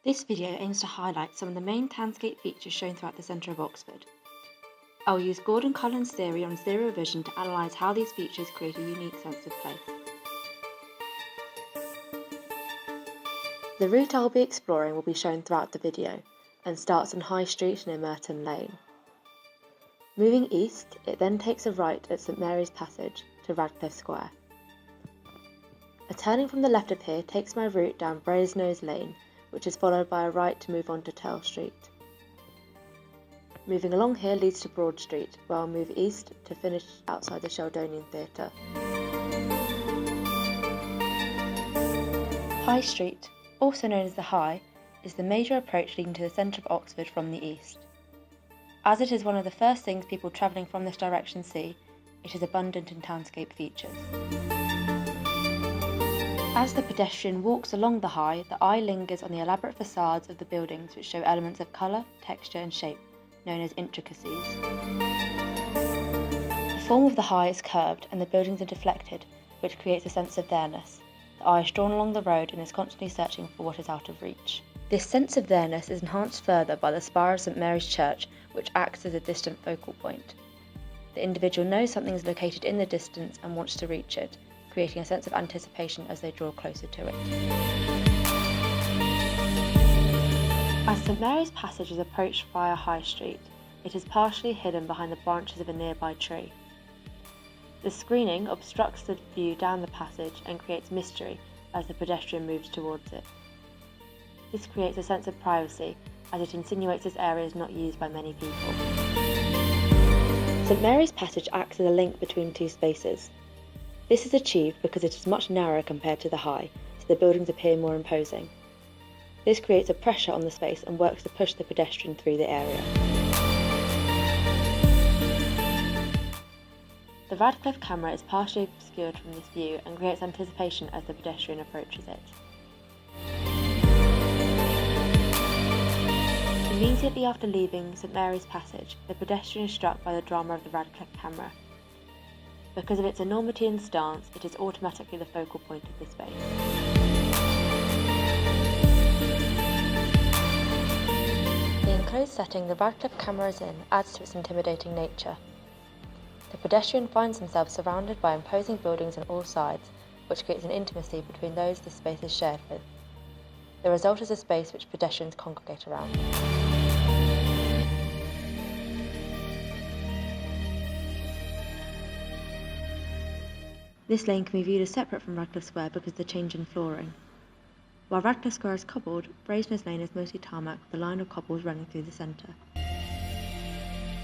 This video aims to highlight some of the main Townscape features shown throughout the centre of Oxford. I will use Gordon Cullen's theory on zero vision to analyse how these features create a unique sense of place. The route I will be exploring will be shown throughout the video, and starts on High Street near Merton Lane. Moving east, it then takes a right at St Mary's Passage to Radcliffe Square. A turning from the left of here takes my route down Brasenose Lane, which is followed by a right to move on to Tell Street. Moving along here leads to Broad Street, where I'll move east to finish outside the Sheldonian Theatre. High Street, also known as the High, is the major approach leading to the centre of Oxford from the east. As it is one of the first things people travelling from this direction see, it is abundant in Townscape features. As the pedestrian walks along the High, the eye lingers on the elaborate facades of the buildings which show elements of colour, texture and shape, known as intricacies. The form of the High is curved and the buildings are deflected, which creates a sense of there-ness. The eye is drawn along the road and is constantly searching for what is out of reach. This sense of there-ness is enhanced further by the spire of St Mary's Church, which acts as a distant focal point. The individual knows something is located in the distance and wants to reach it, creating a sense of anticipation as they draw closer to it. As St Mary's Passage is approached via High Street, it is partially hidden behind the branches of a nearby tree. The screening obstructs the view down the passage and creates mystery as the pedestrian moves towards it. This creates a sense of privacy as it insinuates this area is not used by many people. St Mary's Passage acts as a link between two spaces. This is achieved because it is much narrower compared to the High, so the buildings appear more imposing. This creates a pressure on the space and works to push the pedestrian through the area. The Radcliffe camera is partially obscured from this view and creates anticipation as the pedestrian approaches it. Immediately after leaving St Mary's Passage, the pedestrian is struck by the drama of the Radcliffe camera. Because of its enormity and stance, it is automatically the focal point of the space. The enclosed setting the Radcliffe camera is in adds to its intimidating nature. The pedestrian finds himself surrounded by imposing buildings on all sides, which creates an intimacy between those the space is shared with. The result is a space which pedestrians congregate around. This lane can be viewed as separate from Radcliffe Square because of the change in flooring. While Radcliffe Square is cobbled, Brasenose Lane is mostly tarmac with a line of cobbles running through the centre.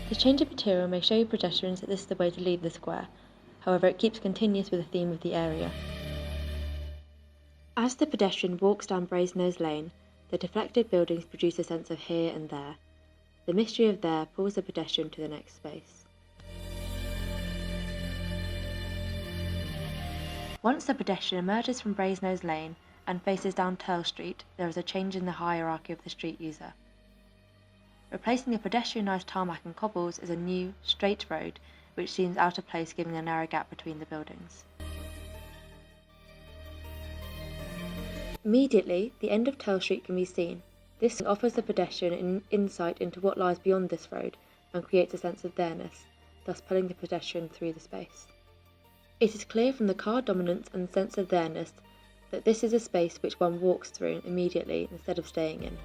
The change of material may show pedestrians that this is the way to leave the square, however it keeps continuous with the theme of the area. As the pedestrian walks down Brasenose Lane, the deflected buildings produce a sense of here and there. The mystery of there pulls the pedestrian to the next space. Once the pedestrian emerges from Brasenose Lane and faces down Tell Street, there is a change in the hierarchy of the street user. Replacing the pedestrianised tarmac and cobbles is a new, straight road, which seems out of place given the narrow gap between the buildings. Immediately, the end of Tell Street can be seen. This offers the pedestrian an insight into what lies beyond this road and creates a sense of there-ness, thus pulling the pedestrian through the space. It is clear from the car dominance and sense of there-ness that this is a space which one walks through immediately instead of staying in.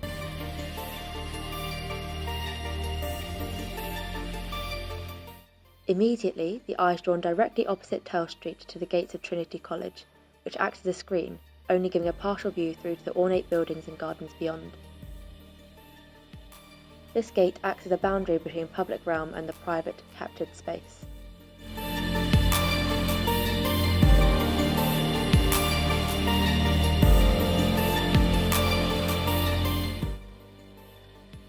Immediately, the eye is drawn directly opposite Tell Street to the gates of Trinity College, which acts as a screen, only giving a partial view through to the ornate buildings and gardens beyond. This gate acts as a boundary between public realm and the private, captured space.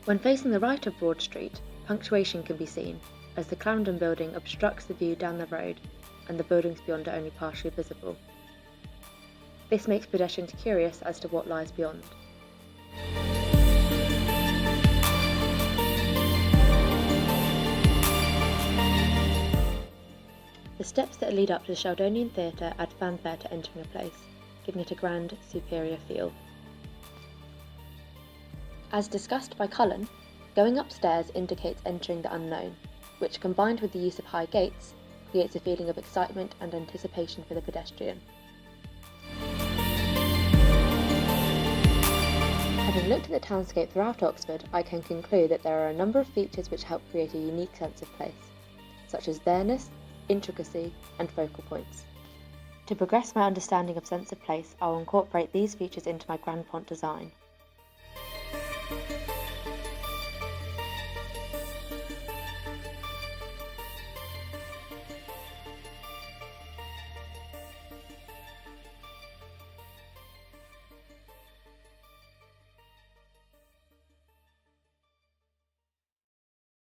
When facing the right of Broad Street, punctuation can be seen, as the Clarendon building obstructs the view down the road and the buildings beyond are only partially visible. This makes pedestrians curious as to what lies beyond. The steps that lead up to the Sheldonian Theatre add fanfare to entering a place, giving it a grand, superior feel. As discussed by Cullen, going upstairs indicates entering the unknown, which combined with the use of high gates, creates a feeling of excitement and anticipation for the pedestrian. Having looked at the townscape throughout Oxford, I can conclude that there are a number of features which help create a unique sense of place, such as there-ness, intricacy, and focal points. To progress my understanding of sense of place, I will incorporate these features into my Grand Pont design.